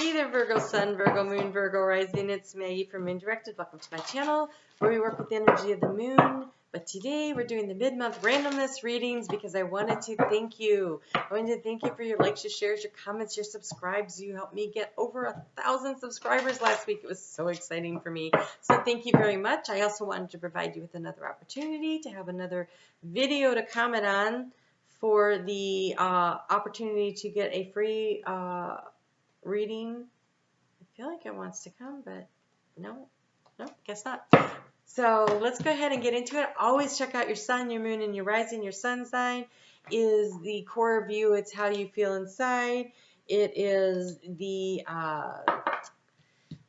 Hey there, Virgo Sun, Virgo Moon, Virgo Rising. It's Maggie from Moondirected. Welcome to my channel where we work with the energy of the moon. But today we're doing the mid-month randomness readings because I wanted to thank you. I wanted to thank you for your likes, your shares, your comments, your subscribes. You helped me get over 1,000 subscribers last week. It was so exciting for me. So thank you very much. I also wanted to provide you with another opportunity to have another video to comment on for the opportunity to get a free reading. I feel like it wants to come, but no, guess not. So let's go ahead and get into it. Always check out your sun, your moon, and your rising. Your sun sign is the core view. It's how you feel inside. It is the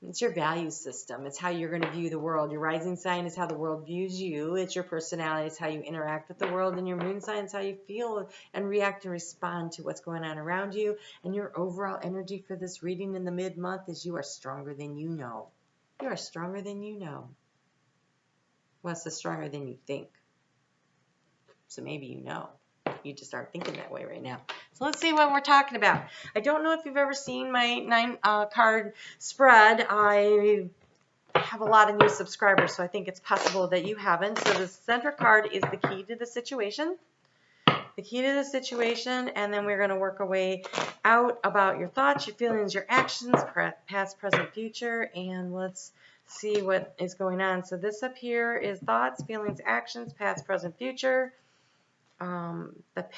it's your value system. It's how you're going to view the world. Your rising sign is how the world views you. It's your personality. It's how you interact with the world. And your moon sign is how you feel and react and respond to what's going on around you. And your overall energy for this reading in the mid-month is you are stronger than you know. You are stronger than you know. Well, it's stronger than you think. So maybe you know. You just aren't thinking that way right now. So let's see what we're talking about. I don't know if you've ever seen my 9-card spread. I have a lot of new subscribers, so I think it's possible that you haven't. So the center card is the key to the situation. The key to the situation, and then we're going to work our way out about your thoughts, your feelings, your actions, past, present, future, and let's see what is going on. So this up here is thoughts, feelings, actions, past, present, future. The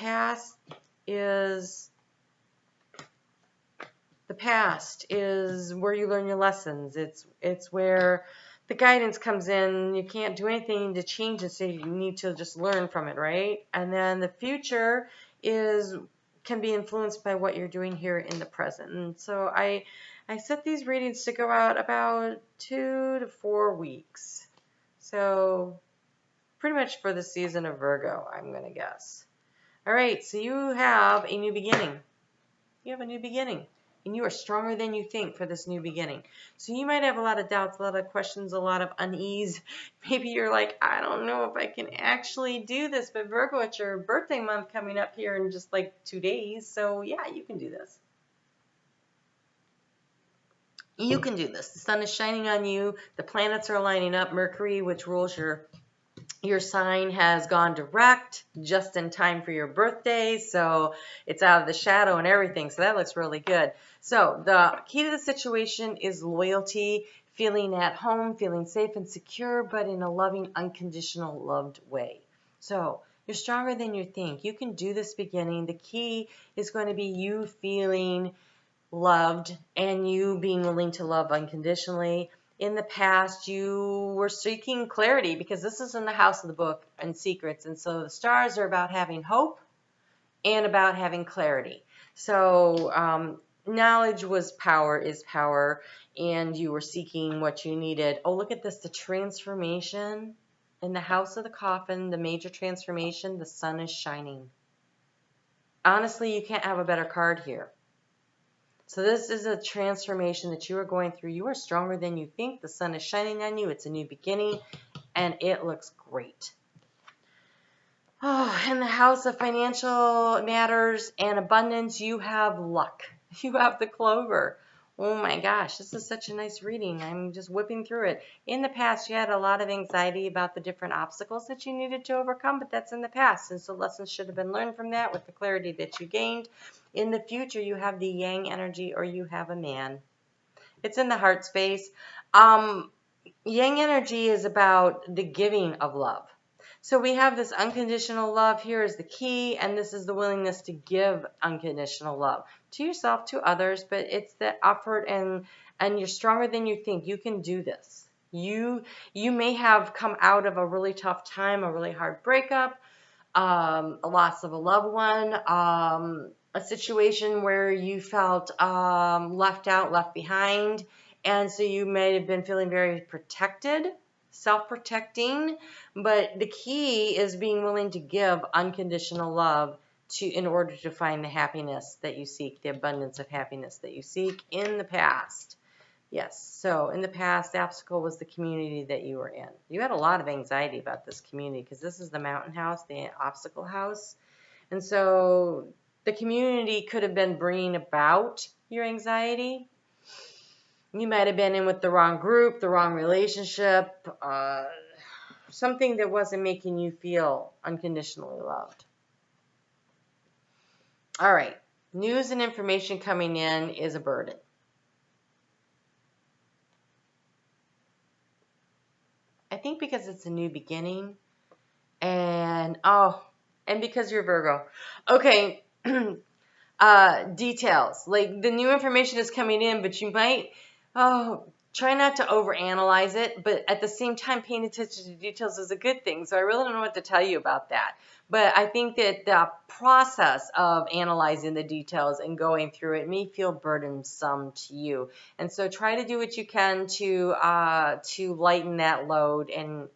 past is where you learn your lessons. It's where the guidance comes in. You can't do anything to change it, so you need to just learn from it, right? And then the future can be influenced by what you're doing here in the present. And so I set these readings to go out about 2 to 4 weeks. So pretty much for the season of Virgo, I'm going to guess. All right, so you have a new beginning. You have a new beginning. And you are stronger than you think for this new beginning. So you might have a lot of doubts, a lot of questions, a lot of unease. Maybe you're like, I don't know if I can actually do this. But Virgo, it's your birthday month coming up here in just like 2 days. So yeah, you can do this. You can do this. The sun is shining on you. The planets are lining up. Mercury, which rules your sign, has gone direct just in time for your birthday, so it's out of the shadow and everything, so that looks really good. So the key to the situation is loyalty, feeling at home, feeling safe and secure, but in a loving, unconditional, loved way. So you're stronger than you think. You can do this beginning. The key is going to be you feeling loved and you being willing to love unconditionally. In the past, you were seeking clarity because this is in the house of the book and secrets. And so the stars are about having hope and about having clarity. So knowledge is power, and you were seeking what you needed. Oh, look at this, the transformation. In the house of the coffin, the major transformation, the sun is shining. Honestly, you can't have a better card here. So this is a transformation that you are going through. You are stronger than you think. The sun is shining on you. It's a new beginning, and it looks great. Oh, in the house of financial matters and abundance, you have luck. You have the clover. Oh my gosh, this is such a nice reading. I'm just whipping through it. In the past, you had a lot of anxiety about the different obstacles that you needed to overcome, but that's in the past, and so lessons should have been learned from that with the clarity that you gained. In the future, you have the yang energy, or you have a man. It's in the heart space. Yang energy is about the giving of love. So we have this unconditional love. Here is the key, and this is the willingness to give unconditional love to yourself, to others, but it's the effort, and you're stronger than you think. You can do this. You may have come out of a really tough time, a really hard breakup, a loss of a loved one, a situation where you felt left out, left behind, and so you may have been feeling very protected, self-protecting, but the key is being willing to give unconditional love in order to find the happiness that you seek, the abundance of happiness that you seek in the past. Yes, so in the past, the obstacle was the community that you were in. You had a lot of anxiety about this community because this is the mountain house, the obstacle house. And so the community could have been bringing about your anxiety. You might have been in with the wrong group, the wrong relationship, something that wasn't making you feel unconditionally loved. All right. News and information coming in is a burden. I think because it's a new beginning and because you're Virgo. Okay. Details. Like the new information is coming in, but you might try not to overanalyze it, but at the same time paying attention to details is a good thing. So I really don't know what to tell you about that. But I think that the process of analyzing the details and going through it may feel burdensome to you. And so try to do what you can to lighten that load and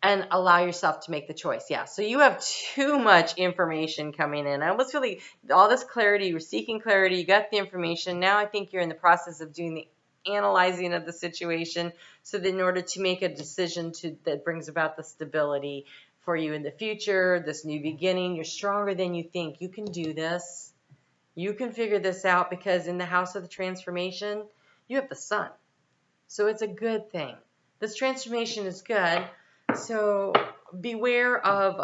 allow yourself to make the choice. Yeah, so you have too much information coming in. I almost feel like all this clarity, you're seeking clarity, you got the information. Now I think you're in the process of doing the analyzing of the situation so that in order to make a decision that brings about the stability for you in the future, this new beginning, you're stronger than you think. You can do this. You can figure this out because in the house of the transformation, you have the sun. So it's a good thing. This transformation is good. So beware of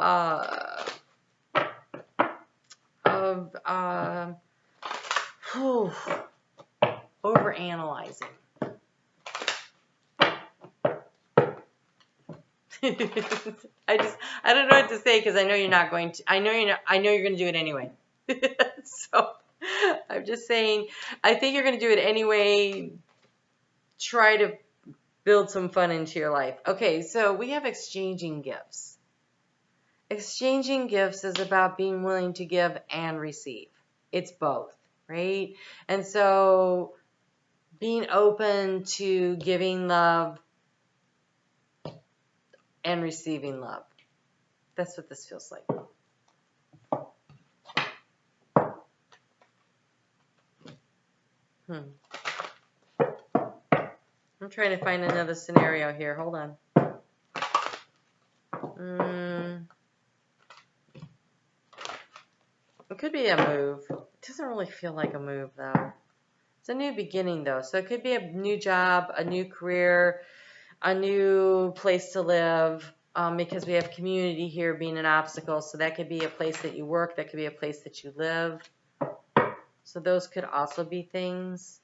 overanalyzing. I don't know what to say because I know you're not going to. I know you're going to do it anyway. So I'm just saying. I think you're going to do it anyway. Try to build some fun into your life. Okay, so we have exchanging gifts. Exchanging gifts is about being willing to give and receive. It's both, right? And so being open to giving love and receiving love. That's what this feels like. I'm trying to find another scenario here. Hold on. It could be a move. It doesn't really feel like a move, though. It's a new beginning, though. So it could be a new job, a new career, a new place to live, because we have community here being an obstacle. So that could be a place that you work. That could be a place that you live. So those could also be things.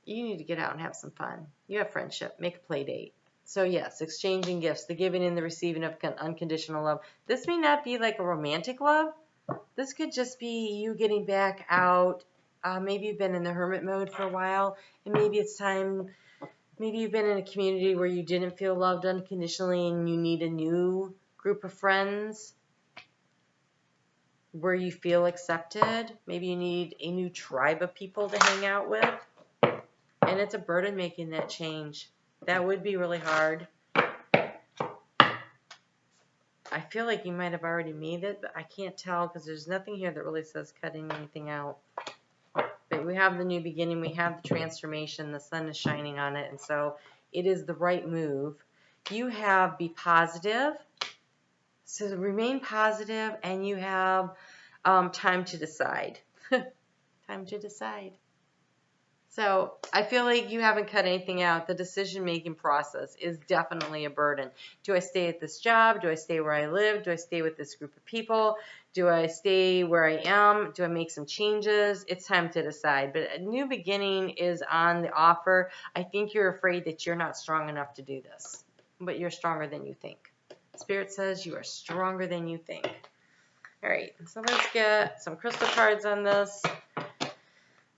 You need to get out and have some fun. You have friendship. Make a play date. So yes, exchanging gifts, the giving and the receiving of unconditional love. This may not be like a romantic love. This could just be you getting back out. Maybe you've been in the hermit mode for a while, and maybe it's time. Maybe you've been in a community where you didn't feel loved unconditionally, and you need a new group of friends where you feel accepted. Maybe you need a new tribe of people to hang out with. And it's a burden making that change. That would be really hard. I feel like you might have already made it, but I can't tell because there's nothing here that really says cutting anything out. But we have the new beginning. We have the transformation. The sun is shining on it. And so it is the right move. You have be positive. So remain positive, and you have time to decide. Time to decide. So I feel like you haven't cut anything out. The decision-making process is definitely a burden. Do I stay at this job? Do I stay where I live? Do I stay with this group of people? Do I stay where I am? Do I make some changes? It's time to decide. But a new beginning is on the offer. I think you're afraid that you're not strong enough to do this, but you're stronger than you think. Spirit says you are stronger than you think. All right, so let's get some crystal cards on this.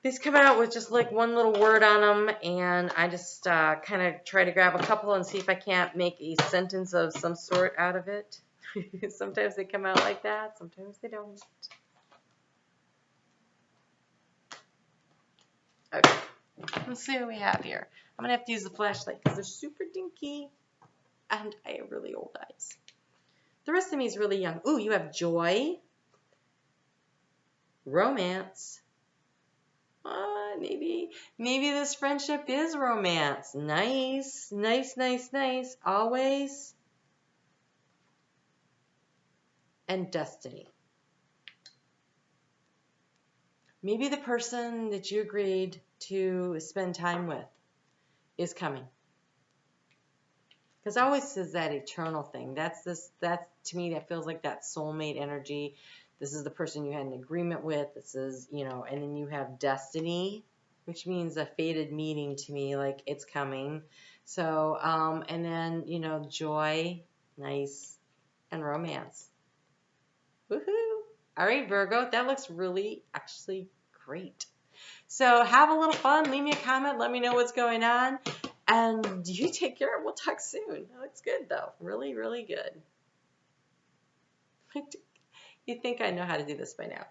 These come out with just like one little word on them, and I just kind of try to grab a couple and see if I can't make a sentence of some sort out of it. Sometimes they come out like that, sometimes they don't. Okay, let's see what we have here. I'm going to have to use the flashlight because they're super dinky, and I have really old eyes. The rest of me is really young. Ooh, you have joy, romance. Maybe this friendship is romance. Nice, nice, nice, nice. Always. And destiny. Maybe the person that you agreed to spend time with is coming. Because I always says that eternal thing. That's to me, that feels like that soulmate energy. This is the person you had an agreement with. This is, and then you have destiny, which means a fated meeting to me, like it's coming. So, and then, joy, nice, and romance. Woohoo! All right, Virgo, that looks really actually great. So have a little fun. Leave me a comment. Let me know what's going on. And you take care. We'll talk soon. That looks good, though. Really, really good. You'd think I know how to do this by now.